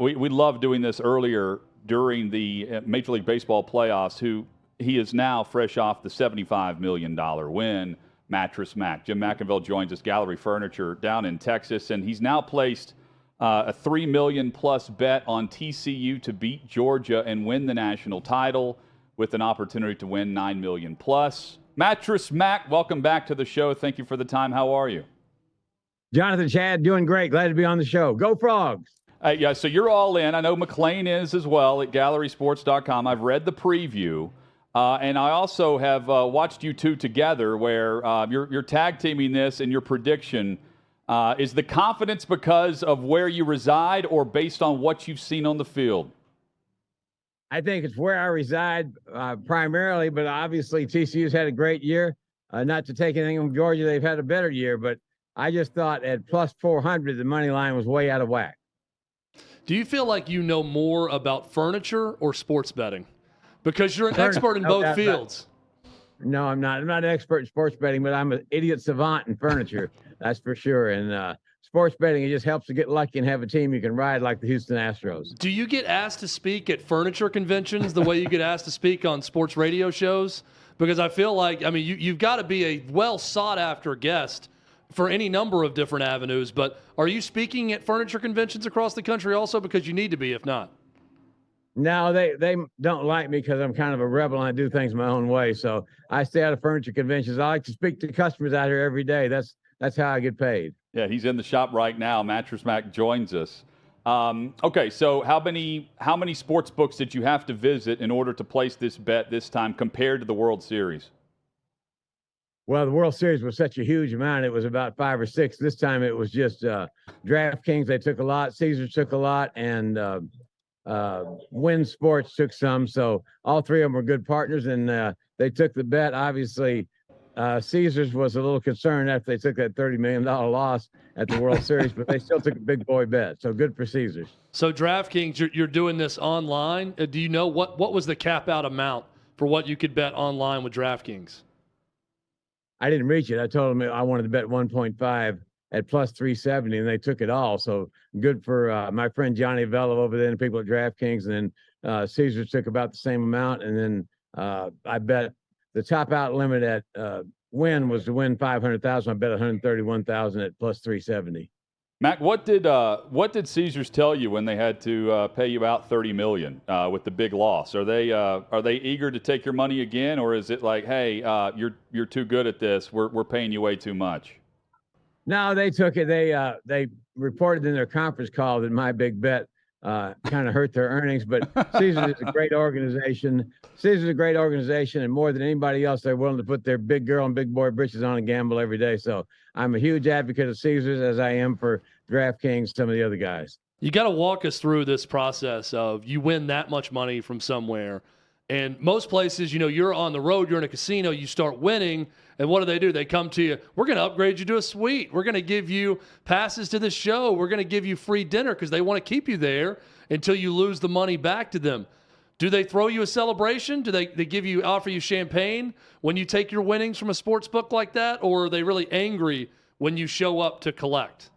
we love doing this earlier during the Major League Baseball playoffs. He is now fresh off the $75 million win, Mattress Mack. Jim McIngvale joins us, Gallery Furniture down in Texas, and he's now placed a $3 million plus bet on TCU to beat Georgia and win the national title with an opportunity to win $9 million plus. Mattress Mack, welcome back to the show. Thank you for the time. How are you? Jonathan, Chad, doing great. Glad to be on the show. Go Frogs. Yeah, so you're all in. I know McLean is as well at gallerysports.com. I've read the preview. And I also have watched you two together where you're tag teaming this, and your prediction is the confidence because of where you reside or based on what you've seen on the field? I think it's where I reside primarily, but obviously TCU's had a great year. Not to take anything from Georgia, they've had a better year, but I just thought at plus 400, the money line was way out of whack. Do you feel like you know more about furniture or sports betting? Because you're an expert in both fields. No, I'm not. I'm not an expert in sports betting, but I'm an idiot savant in furniture. That's for sure. And sports betting, it just helps to get lucky and have a team you can ride like the Houston Astros. Do you get asked to speak at furniture conventions the way you get asked to speak on sports radio shows? Because I feel like, I mean, you've got to be a well sought after guest for any number of different avenues. But are you speaking at furniture conventions across the country also? Because you need to be, if not. No, they don't like me because I'm kind of a rebel and I do things my own way. So I stay out of furniture conventions. I like to speak to customers out here every day. That's how I get paid. Yeah, he's in the shop right now. Mattress Mack joins us. Okay, so how many sports books did you have to visit in order to place this bet this time compared to the World Series? Well, the World Series was such a huge amount. It was about 5 or 6. This time it was just DraftKings. They took a lot. Caesars took a lot. And Win Sports took some. So all three of them were good partners. And they took the bet. Obviously, Caesars was a little concerned after they took that $30 million loss at the World Series, but they still took a big boy bet. So good for Caesars. So DraftKings, you're doing this online. Do you know what was the cap out amount for what you could bet online with DraftKings? I didn't reach it. I told them I wanted to bet 1.5 at plus 370, and they took it all. So good for my friend Johnny Velo over there and people at DraftKings. And then Caesars took about the same amount. And then I bet the top out limit at Win was to win 500,000. I bet 131,000 at plus 370. Mac, what did Caesars tell you when they had to pay you out $30 million with the big loss? Are they eager to take your money again, or is it like, hey, you're too good at this, we're paying you way too much? No, they took it. They reported in their conference call that my big bet kind of hurt their earnings, but Caesars is a great organization. Caesars is a great organization, and more than anybody else, they're willing to put their big girl and big boy britches on and gamble every day. So I'm a huge advocate of Caesars, as I am for DraftKings, some of the other guys. You got to walk us through this process of you win that much money from somewhere. And most places, you're on the road, you're in a casino, you start winning, and what do? They come to you, we're going to upgrade you to a suite. We're going to give you passes to the show. We're going to give you free dinner because they want to keep you there until you lose the money back to them. Do they throw you a celebration? Do they offer you champagne when you take your winnings from a sports book like that? Or are they really angry when you show up to collect?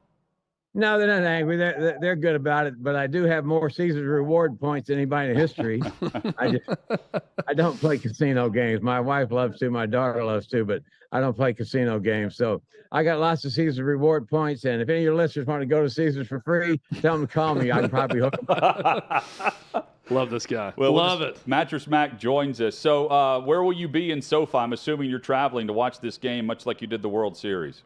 No, they're not angry. They're good about it. But I do have more Caesars reward points than anybody in history. I don't play casino games. My wife loves to. My daughter loves to. But I don't play casino games. So I got lots of Caesars reward points. And if any of your listeners want to go to Caesars for free, tell them to call me. I can probably hook them up. Love this guy. Well, love it. Mattress Mack joins us. So where will you be in SoFi? I'm assuming you're traveling to watch this game, much like you did the World Series.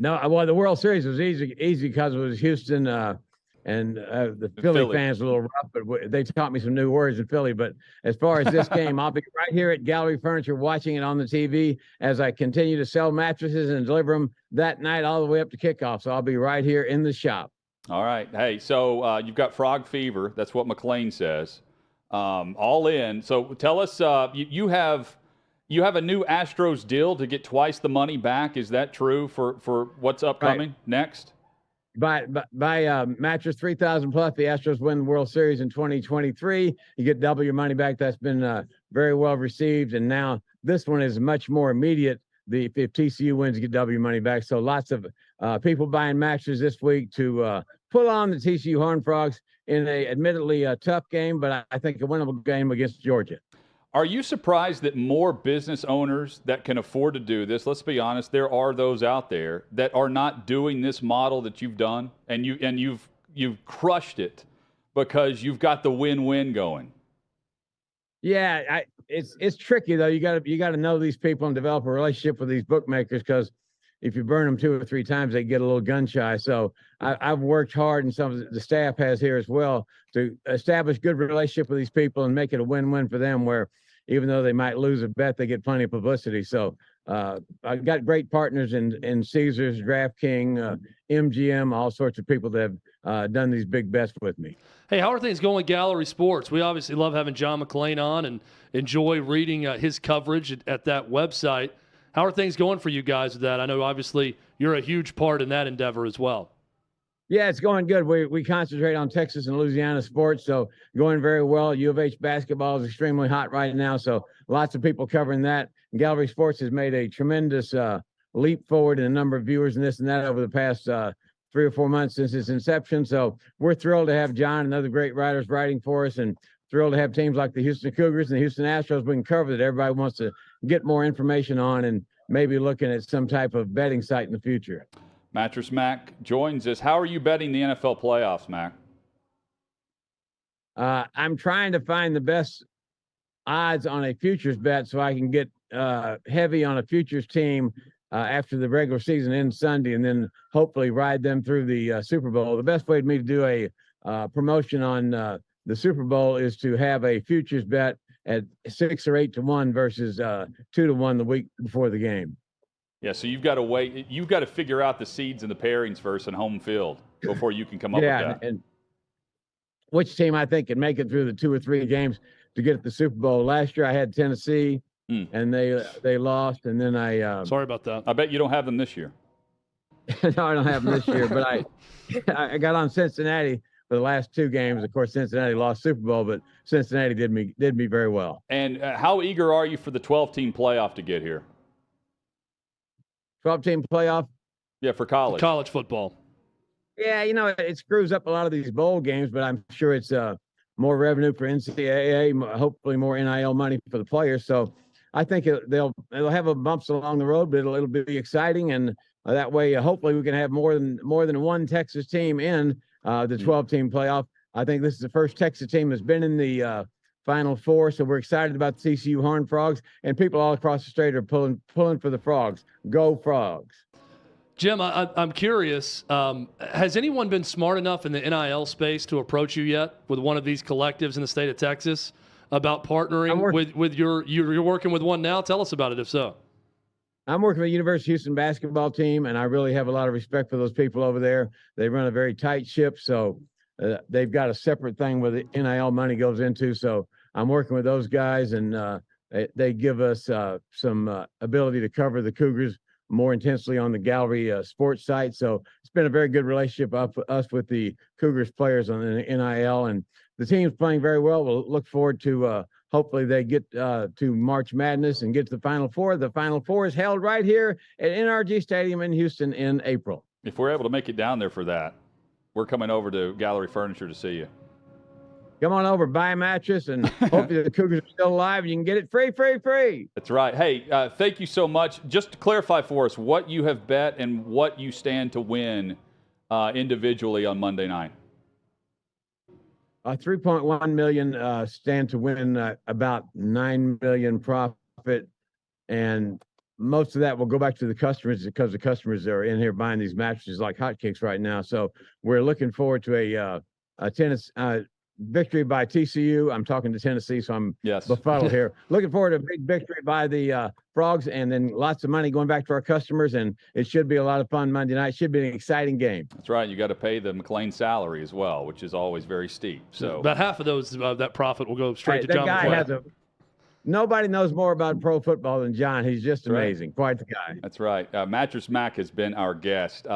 No, well, the World Series was easy because it was Houston and the Philly fans were a little rough, but they taught me some new words in Philly. But as far as this game, I'll be right here at Gallery Furniture watching it on the TV as I continue to sell mattresses and deliver them that night all the way up to kickoff. So I'll be right here in the shop. All right. Hey, so you've got frog fever. That's what McLean says. All in. So tell us, you have a new Astros deal to get twice the money back. Is that true for what's upcoming next? By mattress 3,000 plus, the Astros win the World Series in 2023. You get double your money back. That's been very well received. And now this one is much more immediate. If TCU wins, you get double your money back. So lots of people buying mattresses this week to pull on the TCU Horned Frogs in a admittedly tough game, but I think a winnable game against Georgia. Are you surprised that more business owners that can afford to do this, let's be honest, there are those out there that are not doing this model that you've done, and you've crushed it because you've got the win-win going? Yeah, it's tricky though. You got to know these people and develop a relationship with these bookmakers, because if you burn them 2 or 3 times, they get a little gun shy. So I've worked hard, and some of the staff has here as well, to establish good relationship with these people and make it a win-win for them, where even though they might lose a bet, they get plenty of publicity. So I've got great partners in Caesars, DraftKings, MGM, all sorts of people that have done these big bets with me. Hey, how are things going with Gallery Sports? We obviously love having John McClain on and enjoy reading his coverage at that website. How are things going for you guys with that? I know obviously you're a huge part in that endeavor as well. Yeah, it's going good. We concentrate on Texas and Louisiana sports, so going very well. U of H basketball is extremely hot right now, so lots of people covering that. And Gallery Sports has made a tremendous leap forward in the number of viewers and this and that over the past 3 or 4 months since its inception. So we're thrilled to have John and other great writers writing for us, and thrilled to have teams like the Houston Cougars and the Houston Astros we can cover that everybody wants to get more information on, and maybe looking at some type of betting site in the future. Mattress Mack joins us. How are you betting the NFL playoffs, Mac? I'm trying to find the best odds on a futures bet so I can get heavy on a futures team after the regular season ends Sunday, and then hopefully ride them through the Super Bowl. The best way for me to do a promotion on the Super Bowl is to have a futures bet at 6 or 8 to 1 versus 2 to 1 the week before the game. Yeah, so you've got to wait. You've got to figure out the seeds and the pairings first in home field before you can come up with that. And which team I think can make it through the 2 or 3 games to get at the Super Bowl. Last year I had Tennessee, and they lost, and then I sorry about that. I bet you don't have them this year. No, I don't have them this year, but I got on Cincinnati for the last 2 games. Of course, Cincinnati lost Super Bowl, but Cincinnati did me very well. And how eager are you for the 12-team playoff to get here? 12-team playoff? Yeah, for college. College football. Yeah, it screws up a lot of these bowl games, but I'm sure it's more revenue for NCAA, hopefully more NIL money for the players. So I think they'll have a bumps along the road, but it'll be exciting, and that way hopefully we can have more than one Texas team in the 12-team playoff. I think this is the first Texas team that's been in the Final Four, so we're excited about the TCU Horned Frogs, and people all across the state are pulling for the Frogs. Go Frogs! Jim, I'm curious. Has anyone been smart enough in the NIL space to approach you yet with one of these collectives in the state of Texas about partnering with you're working with one now? Tell us about it, if so. I'm working with the University of Houston basketball team, and I really have a lot of respect for those people over there. They run a very tight ship, so they've got a separate thing where the NIL money goes into. So I'm working with those guys, and they give us some ability to cover the Cougars more intensely on the Gallery sports site. So it's been a very good relationship us with the Cougars players on the NIL, and the team's playing very well. We'll look forward to hopefully they get to March Madness and get to the Final Four. The Final Four is held right here at NRG Stadium in Houston in April. If we're able to make it down there for that, we're coming over to Gallery Furniture to see you. Come on over, buy a mattress, and hopefully the Cougars are still alive and you can get it free. That's right. Hey, thank you so much. Just to clarify for us what you have bet and what you stand to win individually on Monday night. 3.1 million stand to win about 9 million profit, and most of that will go back to the customers because the customers are in here buying these mattresses like hotcakes right now. So we're looking forward to a tennis victory by TCU. I'm talking to Tennessee, so I'm befuddled here. Looking forward to a big victory by the Frogs, and then lots of money going back to our customers, and it should be a lot of fun Monday night. Should be an exciting game. That's right. You got to pay the McClain salary as well, which is always very steep. So about half of that profit will go straight to John McClain. Nobody knows more about pro football than John. He's just amazing. Right. Quite the guy. That's right. Mattress Mack has been our guest.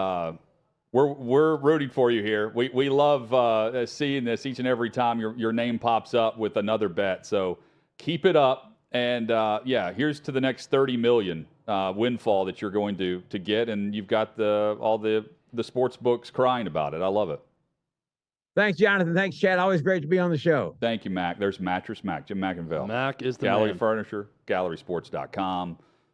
We're rooting for you here. We love seeing this each and every time your name pops up with another bet. So keep it up. And here's to the next $30 million windfall that you're going to get. And you've got all the sports books crying about it. I love it. Thanks, Jonathan. Thanks, Chad. Always great to be on the show. Thank you, Mac. There's Mattress Mack, Jim McIngvale. Mac is the Gallery man. Furniture, gallerysports.com.